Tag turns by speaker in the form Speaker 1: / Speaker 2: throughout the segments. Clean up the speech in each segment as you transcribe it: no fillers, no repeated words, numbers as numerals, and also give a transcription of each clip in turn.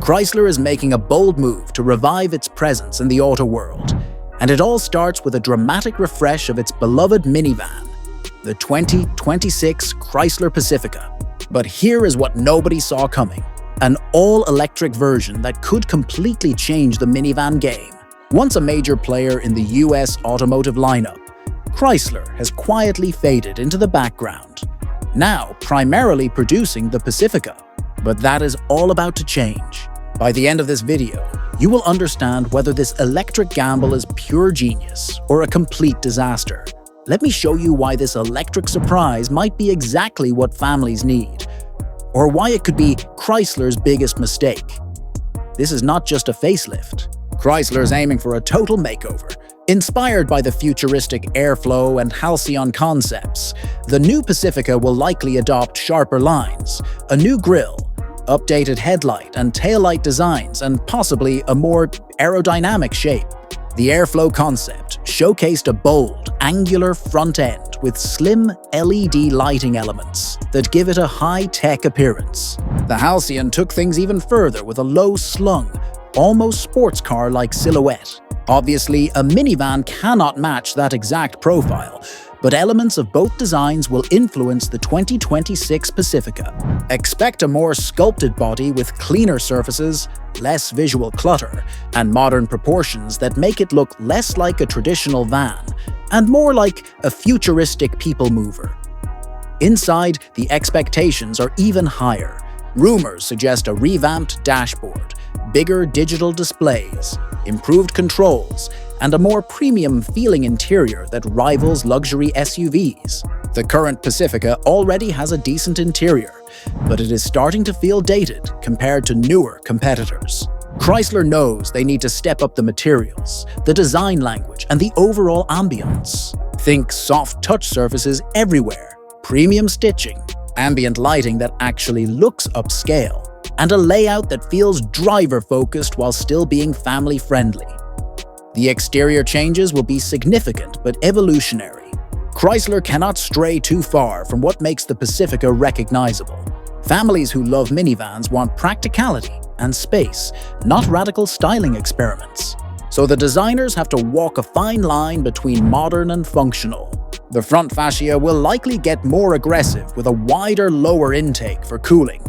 Speaker 1: Chrysler is making a bold move to revive its presence in the auto world, and it all starts with a dramatic refresh of its beloved minivan, the 2026 Chrysler Pacifica. But here is what nobody saw coming: an all-electric version that could completely change the minivan game. Once a major player in the US automotive lineup, Chrysler has quietly faded into the background, now primarily producing the Pacifica. But that is all about to change. By the end of this video, you will understand whether this electric gamble is pure genius or a complete disaster. Let me show you why this electric surprise might be exactly what families need, or why it could be Chrysler's biggest mistake. This is not just a facelift. Chrysler is aiming for a total makeover. Inspired by the futuristic Airflow and Halcyon concepts, the new Pacifica will likely adopt sharper lines, a new grille, updated headlight and taillight designs, and possibly a more aerodynamic shape. The Airflow concept showcased a bold, angular front end with slim LED lighting elements that give it a high-tech appearance. The Halcyon took things even further with a low-slung, almost sports car-like silhouette. Obviously, a minivan cannot match that exact profile, but elements of both designs will influence the 2026 Pacifica. Expect a more sculpted body with cleaner surfaces, less visual clutter, and modern proportions that make it look less like a traditional van and more like a futuristic people mover. Inside, the expectations are even higher. Rumors suggest a revamped dashboard, bigger digital displays, improved controls, and a more premium-feeling interior that rivals luxury SUVs. The current Pacifica already has a decent interior, but it is starting to feel dated compared to newer competitors. Chrysler knows they need to step up the materials, the design language, and the overall ambience. Think soft touch surfaces everywhere, premium stitching, ambient lighting that actually looks upscale, and a layout that feels driver-focused while still being family-friendly. The exterior changes will be significant but evolutionary. Chrysler cannot stray too far from what makes the Pacifica recognizable. Families who love minivans want practicality and space, not radical styling experiments. So the designers have to walk a fine line between modern and functional. The front fascia will likely get more aggressive with a wider lower intake for cooling,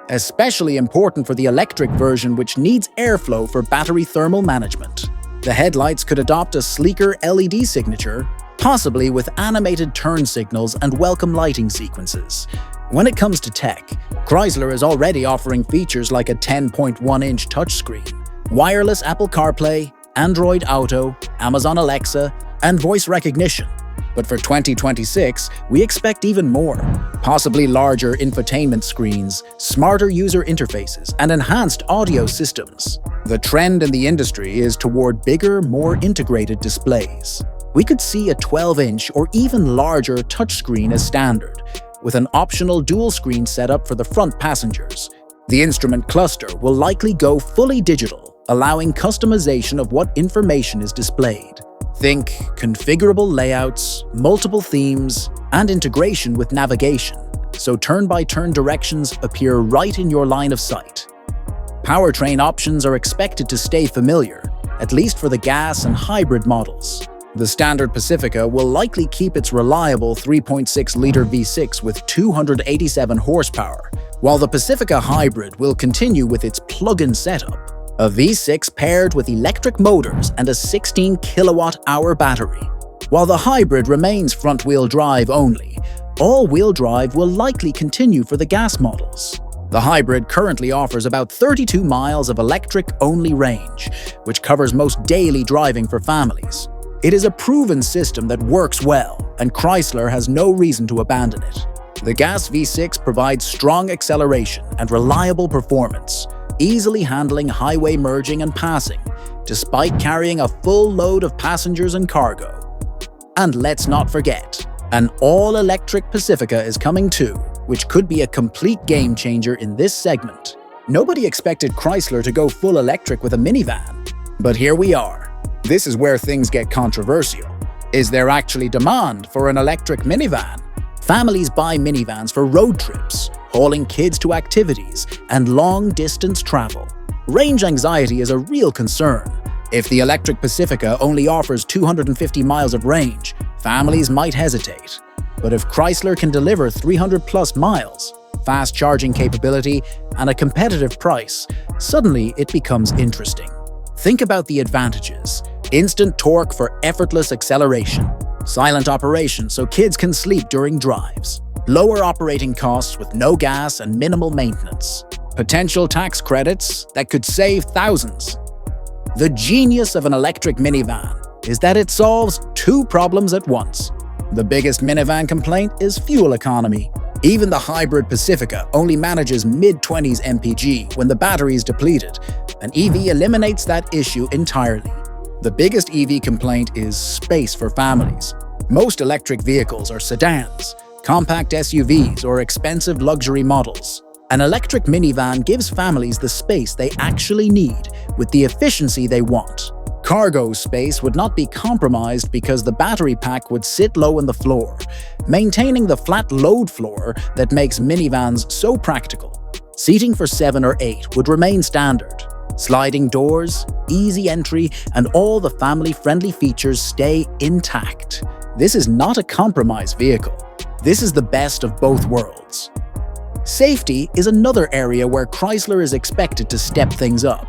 Speaker 1: especially important for the electric version, which needs airflow for battery thermal management. The headlights could adopt a sleeker LED signature, possibly with animated turn signals and welcome lighting sequences. When it comes to tech, Chrysler is already offering features like a 10.1-inch touchscreen, wireless Apple CarPlay, Android Auto, Amazon Alexa, and voice recognition. But for 2026, we expect even more, possibly larger infotainment screens, smarter user interfaces, and enhanced audio systems. The trend in the industry is toward bigger, more integrated displays. We could see a 12-inch or even larger touchscreen as standard, with an optional dual-screen setup for the front passengers. The instrument cluster will likely go fully digital, allowing customization of what information is displayed. Think configurable layouts, multiple themes, and integration with navigation, so turn-by-turn directions appear right in your line of sight. Powertrain options are expected to stay familiar, at least for the gas and hybrid models. The standard Pacifica will likely keep its reliable 3.6-liter V6 with 287 horsepower, while the Pacifica Hybrid will continue with its plug-in setup, a V6 paired with electric motors and a 16 kilowatt-hour battery. While the hybrid remains front-wheel drive only, all-wheel drive will likely continue for the gas models. The hybrid currently offers about 32 miles of electric-only range, which covers most daily driving for families. It is a proven system that works well, and Chrysler has no reason to abandon it. The gas V6 provides strong acceleration and reliable performance, easily handling highway merging and passing, despite carrying a full load of passengers and cargo. And let's not forget, an all-electric Pacifica is coming too, which could be a complete game-changer in this segment. Nobody expected Chrysler to go full electric with a minivan, but here we are. This is where things get controversial. Is there actually demand for an electric minivan? Families buy minivans for road trips, hauling kids to activities, and long-distance travel. Range anxiety is a real concern. If the electric Pacifica only offers 250 miles of range, families might hesitate. But if Chrysler can deliver 300-plus miles, fast charging capability, and a competitive price, suddenly it becomes interesting. Think about the advantages: instant torque for effortless acceleration, silent operation so kids can sleep during drives, lower operating costs with no gas and minimal maintenance, potential tax credits that could save thousands. The genius of an electric minivan is that it solves two problems at once. The biggest minivan complaint is fuel economy. Even the hybrid Pacifica only manages mid-20s mpg when the battery is depleted. An EV eliminates that issue entirely. The biggest EV complaint is space for families. Most electric vehicles are sedans, compact SUVs, or expensive luxury models. An electric minivan gives families the space they actually need with the efficiency they want. Cargo space would not be compromised because the battery pack would sit low on the floor, maintaining the flat load floor that makes minivans so practical. Seating for 7 or 8 would remain standard. Sliding doors, easy entry, and all the family-friendly features stay intact. This is not a compromise vehicle. This is the best of both worlds. Safety is another area where Chrysler is expected to step things up.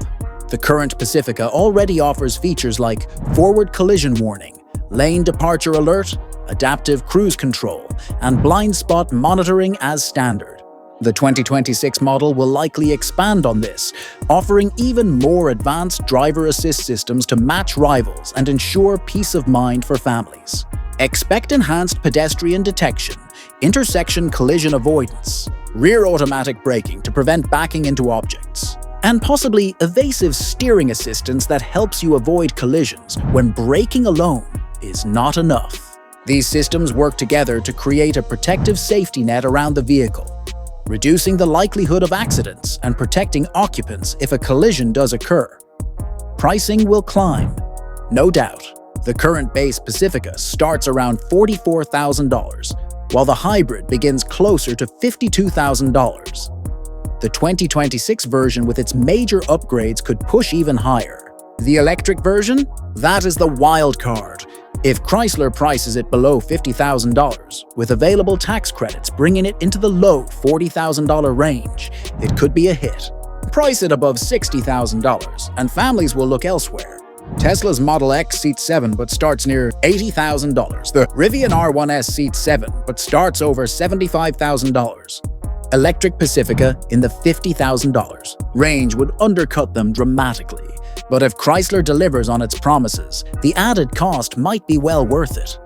Speaker 1: The current Pacifica already offers features like forward collision warning, lane departure alert, adaptive cruise control, and blind spot monitoring as standard. The 2026 model will likely expand on this, offering even more advanced driver assist systems to match rivals and ensure peace of mind for families. Expect enhanced pedestrian detection, intersection collision avoidance, rear automatic braking to prevent backing into objects, and possibly evasive steering assistance that helps you avoid collisions when braking alone is not enough. These systems work together to create a protective safety net around the vehicle, reducing the likelihood of accidents and protecting occupants if a collision does occur. Pricing will climb, no doubt. The current base Pacifica starts around $44,000, while the hybrid begins closer to $52,000. The 2026 version with its major upgrades could push even higher. The electric version? That is the wild card. If Chrysler prices it below $50,000, with available tax credits bringing it into the low $40,000 range, it could be a hit. Price it above $60,000, and families will look elsewhere. Tesla's Model X seats 7 but starts near $80,000. The Rivian R1S seats 7 but starts over $75,000. Electric Pacifica in the $50,000 range would undercut them dramatically. But if Chrysler delivers on its promises, the added cost might be well worth it.